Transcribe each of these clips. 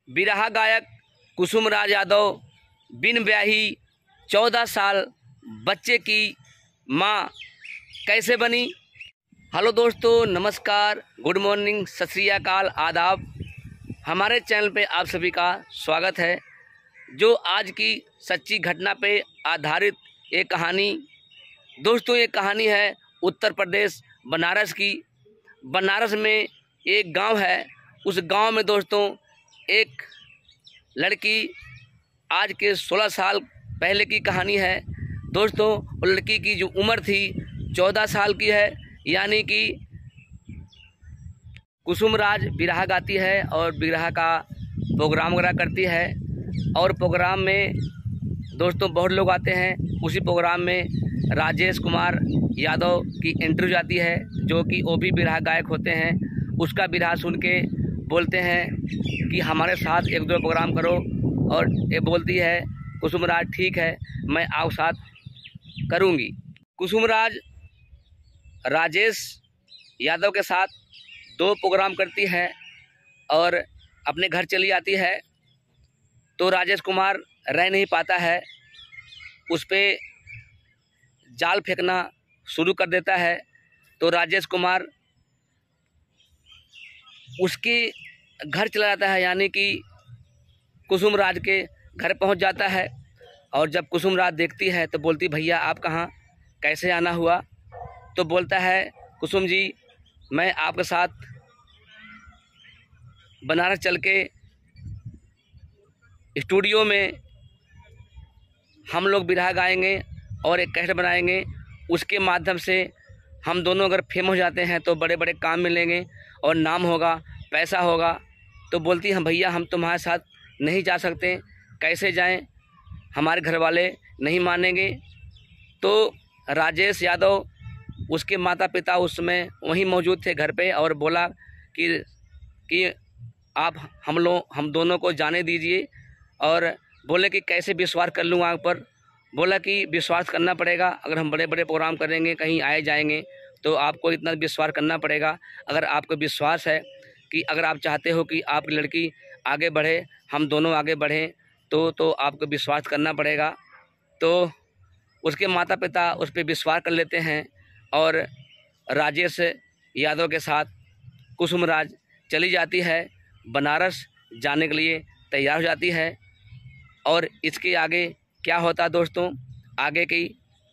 बिरहा गायक कुसुम राज यादव बिन ब्याही 14 साल बच्चे की मां कैसे बनी। हेलो दोस्तों, नमस्कार, गुड मॉर्निंग, सत श्री अकाल, आदाब। हमारे चैनल पे आप सभी का स्वागत है। जो आज की सच्ची घटना पे आधारित एक कहानी दोस्तों, ये कहानी है उत्तर प्रदेश बनारस की। बनारस में एक गांव है। उस गांव में दोस्तों एक लड़की, आज के 16 साल पहले की कहानी है दोस्तों। वो लड़की की जो उम्र थी 14 साल की है, यानी कि कुसुम राज बिरहा गाती है और बिरहा का प्रोग्राम वगैरह करती है। और प्रोग्राम में दोस्तों बहुत लोग आते हैं। उसी प्रोग्राम में राजेश कुमार यादव की एंट्री जाती है, जो कि वो भी बिरहा गायक होते हैं। उसका बिरहा सुन के बोलते हैं कि हमारे साथ एक दो प्रोग्राम करो। और ये बोलती है कुसुम राज ठीक है, मैं आपके साथ करूँगी। कुसुम राज राजेश यादव के साथ 2 प्रोग्राम करती है और अपने घर चली आती है। तो राजेश कुमार रह नहीं पाता है, उस पर जाल फेंकना शुरू कर देता है। तो राजेश कुमार उसके घर चला जाता है, यानी कि कुसुम राज के घर पहुंच जाता है। और जब कुसुम राज देखती है तो बोलती, भैया आप कहाँ, कैसे आना हुआ? तो बोलता है, कुसुम जी मैं आपके साथ बनारस चल के स्टूडियो में हम लोग बिरहा गाएंगे और एक कैसेट बनाएंगे। उसके माध्यम से हम दोनों अगर फेमस हो जाते हैं तो बड़े बड़े काम मिलेंगे और नाम होगा, पैसा होगा। तो बोलती हैं, भैया हम तुम्हारे साथ नहीं जा सकते, कैसे जाएं, हमारे घर वाले नहीं मानेंगे। तो राजेश यादव, उसके माता पिता उस समय वहीं मौजूद थे घर पे, और बोला कि आप हम दोनों को जाने दीजिए। और बोले कि कैसे विश्वास कर लूँ आप पर? बोला कि विश्वास करना पड़ेगा, अगर हम बड़े बड़े प्रोग्राम करेंगे, कहीं आए जाएंगे, तो आपको इतना विश्वास करना पड़ेगा। अगर आपको विश्वास है कि अगर आप चाहते हो कि आपकी लड़की आगे बढ़े, हम दोनों आगे बढ़ें, तो आपको विश्वास करना पड़ेगा। तो उसके माता पिता उस पर विश्वास कर लेते हैं और राजेश यादव के साथ कुसुम राज चली जाती है, बनारस जाने के लिए तैयार हो जाती है। और इसके आगे क्या होता है दोस्तों, आगे की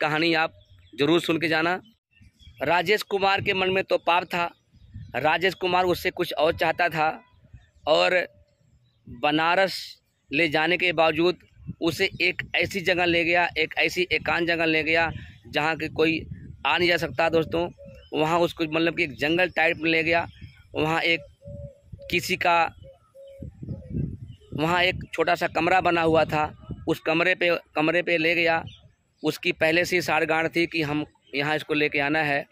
कहानी आप ज़रूर सुन के जाना। राजेश कुमार के मन में तो पाप था, राजेश कुमार उससे कुछ और चाहता था। और बनारस ले जाने के बावजूद उसे एक ऐसी जगह ले गया, एक ऐसी एकांत जगह ले गया जहाँ के कोई आ नहीं जा सकता दोस्तों। वहाँ उसको मतलब कि एक जंगल टाइप में ले गया। वहाँ एक छोटा सा कमरा बना हुआ था। उस कमरे पे ले गया। उसकी पहले से ही साठगांठ थी कि हम यहाँ इसको लेके आना है,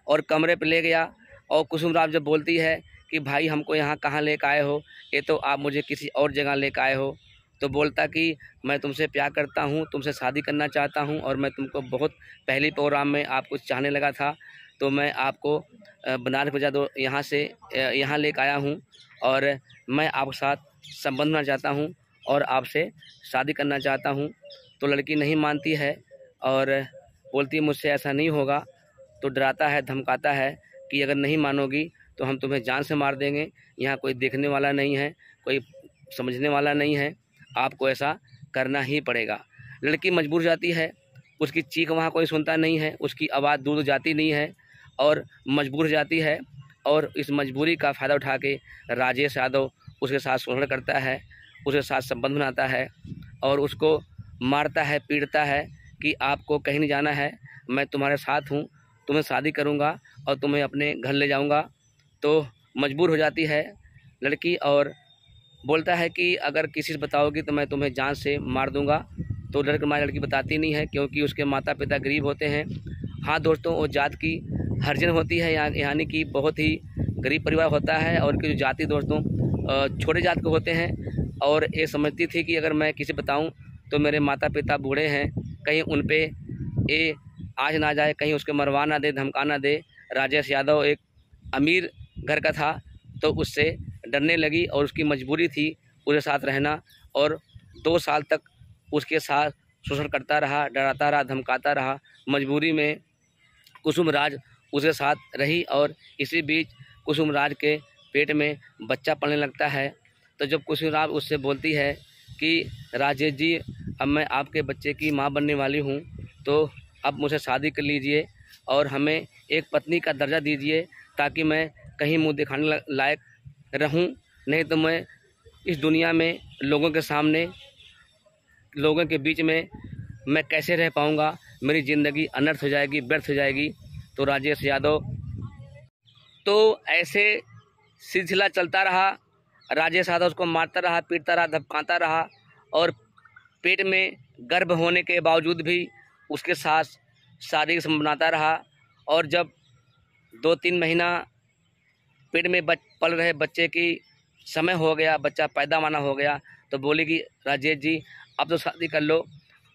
और कमरे पे ले गया। और कुसुम राज जब बोलती है कि भाई हमको यहाँ कहाँ लेकर आए हो, ये तो आप मुझे किसी और जगह लेकर आए हो। तो बोलता कि मैं तुमसे प्यार करता हूँ, तुमसे शादी करना चाहता हूँ, और मैं तुमको बहुत पहली प्रोग्राम में आपको चाहने लगा था, तो मैं आपको बनारस भेजा दो, यहाँ लेकर आया हूँ, और मैं आपके साथ संबंध बनाना चाहता हूँ और आपसे शादी करना चाहता हूँ। तो लड़की नहीं मानती है और बोलती है, मुझसे ऐसा नहीं होगा। तो डराता है, धमकाता है कि अगर नहीं मानोगी तो हम तुम्हें जान से मार देंगे, यहाँ कोई देखने वाला नहीं है, कोई समझने वाला नहीं है, आपको ऐसा करना ही पड़ेगा। लड़की मजबूर जाती है, उसकी चीख वहाँ कोई सुनता नहीं है, उसकी आवाज़ दूर जाती नहीं है, और मजबूर जाती है। और इस मजबूरी का फ़ायदा उठा के राजेश यादव उसके साथ शोषण करता है, उसके साथ संबंध बनाता है, और उसको मारता है, पीटता है कि आपको कहीं नहीं जाना है, मैं तुम्हारे साथ हूँ, तुम्हें शादी करूँगा और तुम्हें अपने घर ले जाऊँगा। तो मजबूर हो जाती है लड़की, और बोलता है कि अगर किसी से बताओगी तो मैं तुम्हें जान से मार दूंगा। तो लड़की बताती नहीं है, क्योंकि उसके माता पिता गरीब होते हैं। हाँ दोस्तों, वो जात की हरिजन होती है, यानी कि बहुत ही गरीब परिवार होता है, और उनकी जो जाति दोस्तों छोटे जात के होते हैं। और ये समझती थी कि अगर मैं किसी बताऊं तो मेरे माता पिता बूढ़े हैं, कहीं उन पे ये आज ना जाए, कहीं उसके मरवा ना दे, धमका ना दे। राजेश यादव एक अमीर घर का था, तो उससे डरने लगी, और उसकी मजबूरी थी, उसके साथ रहना, और 2 साल तक उसके साथ शोषण करता रहा, डराता रहा, धमकाता रहा। मजबूरी में कुसुम राज उसके साथ रही, और इसी बीच कुसुम राज के पेट में बच्चा पलने लगता है। तो जब कुसुम राज उससे बोलती है कि राजेश जी, अब मैं आपके बच्चे की माँ बनने वाली हूँ, तो अब मुझे शादी कर लीजिए और हमें एक पत्नी का दर्जा दीजिए, ताकि मैं कहीं मुँह दिखाने लायक रहूँ, नहीं तो मैं इस दुनिया में लोगों के सामने, लोगों के बीच में मैं कैसे रह पाऊँगा, मेरी ज़िंदगी अनर्थ हो जाएगी, व्यर्थ हो जाएगी। तो राजेश यादव, तो ऐसे सिलसिला चलता रहा। राजेश यादव उसको मारता रहा, पीटता रहा, धमकाता रहा, और पेट में गर्भ होने के बावजूद भी उसके साथ शादी बनाता रहा। और जब 2-3 महीना पेट में पल रहे बच्चे की समय हो गया, बच्चा पैदा माना हो गया, तो बोली कि राजेश जी, अब तो शादी कर लो,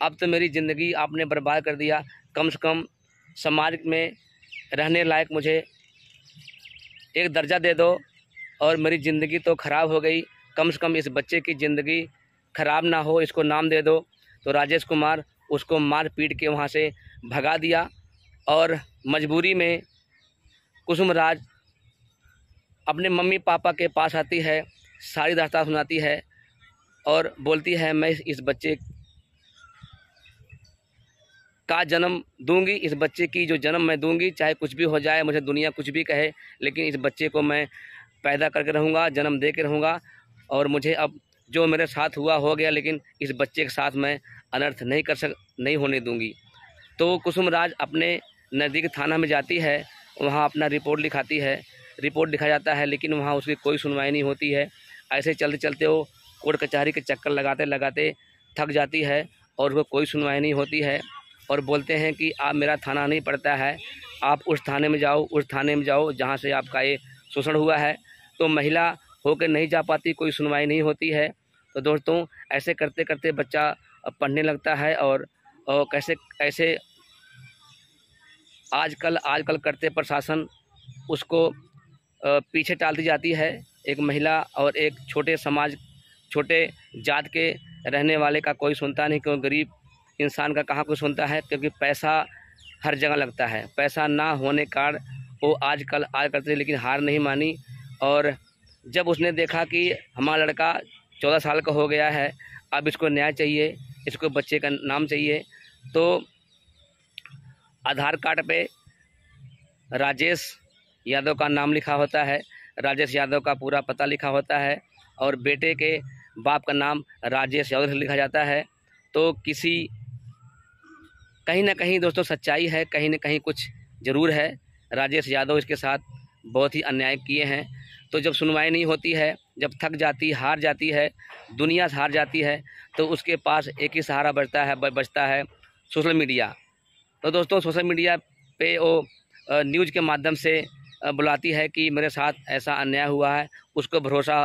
अब तो मेरी ज़िंदगी आपने बर्बाद कर दिया, कम से कम समाज में रहने लायक मुझे एक दर्जा दे दो, और मेरी ज़िंदगी तो ख़राब हो गई, कम से कम इस बच्चे की ज़िंदगी ख़राब ना हो, इसको नाम दे दो। तो राजेश कुमार उसको मार पीट के वहाँ से भगा दिया, और मजबूरी में कुसुम राज अपने मम्मी पापा के पास आती है, सारी दास्तान सुनाती है और बोलती है, मैं इस बच्चे का जन्म दूंगी, इस बच्चे की जो जन्म मैं दूंगी, चाहे कुछ भी हो जाए, मुझे दुनिया कुछ भी कहे, लेकिन इस बच्चे को मैं पैदा करके रहूँगा, जन्म दे के रहूँगा, और मुझे अब जो मेरे साथ हुआ हो गया, लेकिन इस बच्चे के साथ मैं अनर्थ नहीं होने दूंगी। तो कुसुम राज अपने नज़दीक थाना में जाती है, वहाँ अपना रिपोर्ट लिखाती है, रिपोर्ट लिखा जाता है, लेकिन वहाँ उसकी कोई सुनवाई नहीं होती है। ऐसे चलते चलते वो कोर्ट कचहरी के चक्कर लगाते लगाते थक जाती है, और उसको कोई सुनवाई नहीं होती है, और बोलते हैं कि आप मेरा थाना नहीं पड़ता है, आप उस थाने में जाओ जहाँ से आपका ये शोषण हुआ है। तो महिला होकर नहीं जा पाती, कोई सुनवाई नहीं होती है। तो दोस्तों, ऐसे करते करते बच्चा पढ़ने लगता है, और कैसे आजकल करते प्रशासन उसको पीछे टालती जाती है। एक महिला और एक छोटे जात के रहने वाले का कोई सुनता नहीं, क्यों गरीब इंसान का कहाँ कोई सुनता है, क्योंकि पैसा हर जगह लगता है। पैसा ना होने के कारण वो आज करते, लेकिन हार नहीं मानी। और जब उसने देखा कि हमारा लड़का 14 साल का हो गया है, अब इसको न्याय चाहिए, इसको बच्चे का नाम चाहिए, तो आधार कार्ड पे राजेश यादव का नाम लिखा होता है, राजेश यादव का पूरा पता लिखा होता है, और बेटे के बाप का नाम राजेश यादव लिखा जाता है। तो कहीं ना कहीं दोस्तों सच्चाई है, कहीं ना कहीं कुछ ज़रूर है। राजेश यादव इसके साथ बहुत ही अन्याय किए हैं। तो जब सुनवाई नहीं होती है, जब थक जाती, हार जाती है, दुनिया से हार जाती है, तो उसके पास एक ही सहारा बचता है सोशल मीडिया। तो दोस्तों, सोशल मीडिया पे वो न्यूज़ के माध्यम से बुलाती है कि मेरे साथ ऐसा अन्याय हुआ है। उसको भरोसा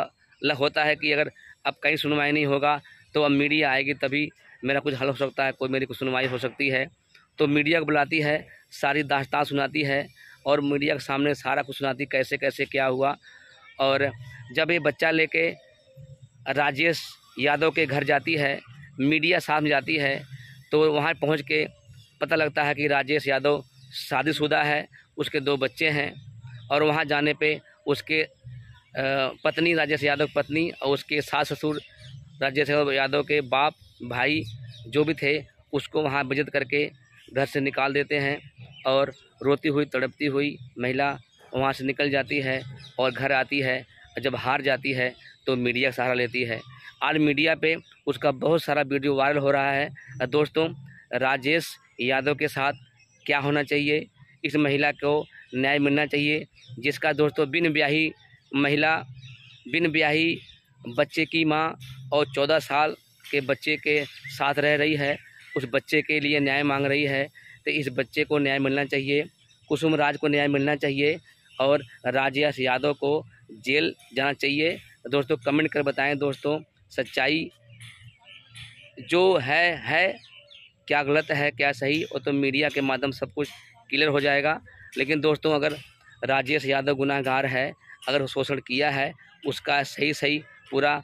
होता है कि अगर अब कहीं सुनवाई नहीं होगा, तो अब मीडिया आएगी, तभी मेरा कुछ हल हो सकता है, कोई मेरी कुछ सुनवाई हो सकती है। तो मीडिया को बुलाती है, सारी दास्तान सुनाती है, और मीडिया के सामने सारा कुछ सुनाती, कैसे कैसे क्या हुआ। और जब ये बच्चा लेके राजेश यादव के घर जाती है, मीडिया सामने जाती है, तो वहाँ पहुँच के पता लगता है कि राजेश यादव शादीशुदा है, उसके 2 बच्चे हैं। और वहाँ जाने पे उसके पत्नी, राजेश यादव पत्नी, और उसके सास ससुर राजेश यादव के बाप भाई जो भी थे, उसको वहाँ बेइज्जत करके घर से निकाल देते हैं, और रोती हुई तड़पती हुई महिला वहाँ से निकल जाती है और घर आती है। जब हार जाती है तो मीडिया का सहारा लेती है। आज मीडिया पे उसका बहुत सारा वीडियो वायरल हो रहा है। दोस्तों, राजेश यादव के साथ क्या होना चाहिए, इस महिला को न्याय मिलना चाहिए, जिसका दोस्तों बिन ब्याही बच्चे की माँ और 14 साल के बच्चे के साथ रह रही है, उस बच्चे के लिए न्याय मांग रही है। तो इस बच्चे को न्याय मिलना चाहिए, कुसुम राज को न्याय मिलना चाहिए, और राजेश यादव को जेल जाना चाहिए। दोस्तों, कमेंट कर बताएं दोस्तों, सच्चाई जो है क्या गलत है क्या सही, वो तो मीडिया के माध्यम सब कुछ क्लियर हो जाएगा। लेकिन दोस्तों, अगर राजेश यादव गुनाहगार है, अगर शोषण किया है, उसका सही पूरा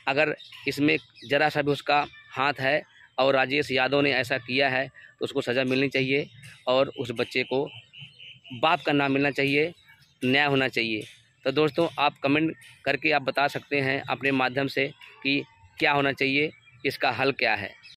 अगर इसमें ज़रा सा भी उसका हाथ है और राजेश यादव ने ऐसा किया है तो उसको सज़ा मिलनी चाहिए और उस बच्चे को बाप का नाम मिलना चाहिए, न्याय होना चाहिए। तो दोस्तों, आप कमेंट करके आप बता सकते हैं अपने माध्यम से कि क्या होना चाहिए, इसका हल क्या है।